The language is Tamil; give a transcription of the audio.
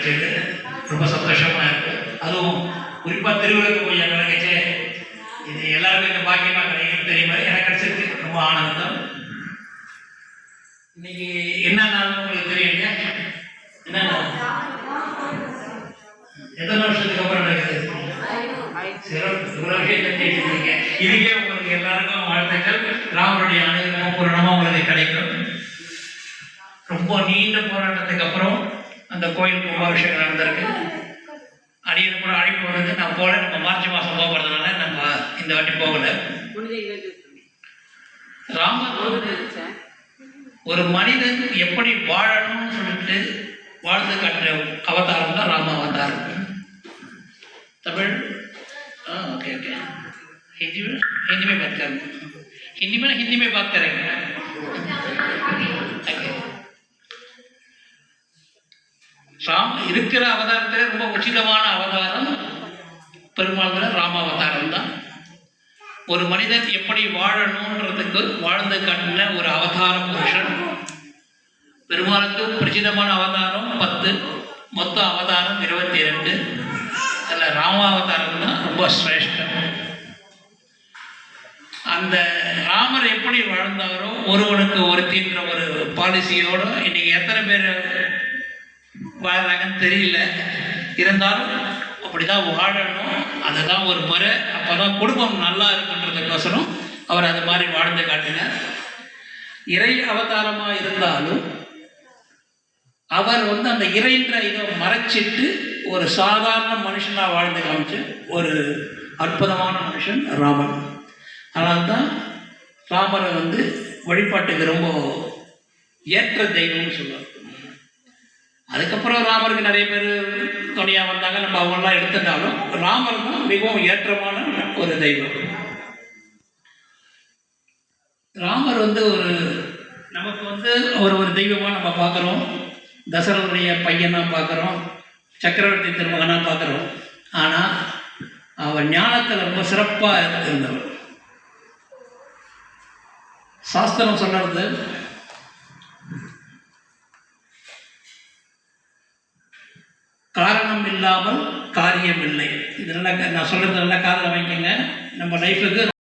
கிடைச்சது. ரொம்ப சந்தோஷமாக இருக்குது. அதுவும் குறிப்பாக திருவிழாக்கு போய் அங்கே கிடைச்சே இது எல்லாருக்கும் இந்த பாக்கியமாக கிடைக்கும் தெரியுமா? எனக்கு கிடைச்சிருக்கு. ரொம்ப ஆனந்தம். இன்னைக்கு என்ன நாள் உங்களுக்கு தெரியும் இல்லையா? என்ன நாள்? எத்தனை வருஷத்துக்கு அப்புறம் நடக்குது? இவ்வளோ விஷயம் தெரிஞ்சுருக்கீங்க. இதுக்கே உங்களுக்கு எல்லாருக்கும் வாழ்த்துக்கள். ராமருடைய அனுகிரகம் பூரணமாக உங்களுக்கு கிடைக்கும். ரொம்ப நீண்ட போராட்டத்துக்கு அப்புறம் அந்த கோயில் கும்பாபிஷேகம் நடந்திருக்கு. அடியில் கூட அழைப்பு வருது. நான் போல நம்ம மார்ச் மாதம் போகிறதுனால நம்ம இந்த வாட்டி போகலை. ராமர் ஒரு மனிதன் எப்படி வாழணும்னு சொல்லிட்டு வாழ்ந்து காட்டுற அவதாரம் தான் ராம அவதாரம். तमिल ओके ओके हिंदी में बात करेंगे. हिंदी में बात करेंगे. ராம் இருக்கிற அவதாரத்தில் ரொம்ப உச்சிதமான அவதாரம் பெருமாள் ராம அவதாரம் தான். ஒரு மனிதன் எப்படி வாழணுன்றதுக்கு வாழ்ந்து காட்டின ஒரு அவதார புருஷன். பெருமாளுக்கு பிரசிதமான அவதாரம் 10, மொத்த அவதாரம் 22. அதில் ராமாவதாரம் தான் ரொம்ப சிரேஷ்டம். அந்த ராமர் எப்படி வாழ்ந்தாரோ ஒருவனுக்கு ஒருத்தின்ற ஒரு பாலிசியோடு இன்னைக்கு எத்தனை பேர் வாழ்றாங்கன்னு தெரியல. இருந்தாலும் அப்படிதான் வாழணும். அதுதான் ஒரு முறை. அப்போதான் குடும்பம் நல்லா இருக்குன்றதுக்கோசரம் அவர் அது மாதிரி வாழ்ந்து காட்டினார். இறை அவதாரமாக இருந்தாலும் அவர் அந்த இறைன்ற இதை மறைச்சிட்டு ஒரு சாதாரண மனுஷனாக வாழ்ந்து காமிச்சு ஒரு அற்புதமான மனுஷன் ராமன். அதனால்தான் ராமரை வழிபாட்டுக்கு ரொம்ப ஏற்ற தெய்வம்னு சொல்லுவார். அதுக்கப்புறம் ராமருக்கு நிறைய பேர் துணையாக வந்தாங்க. நம்ம அவங்களாம் எடுத்துட்டாலும் ராமர் தான் மிகவும் ஏற்றமான ஒரு தெய்வம். ராமர் ஒரு நமக்கு ஒரு தெய்வமாக நம்ம பார்க்குறோம். தசரனுடைய பையனாக பார்க்குறோம், சக்கரவர்த்தி திருமகனாக பார்க்குறோம். ஆனால் அவன் ஞானத்தில் ரொம்ப சிறப்பாக இருந்தவர். சாஸ்திரம் சொல்றது காரணம் இல்லாமல் காரியம் இல்லை. இது நல்லா நான் சொல்கிறது நல்லா காதில் வாங்கிக்கோங்க. நம்ம லைஃபுக்கு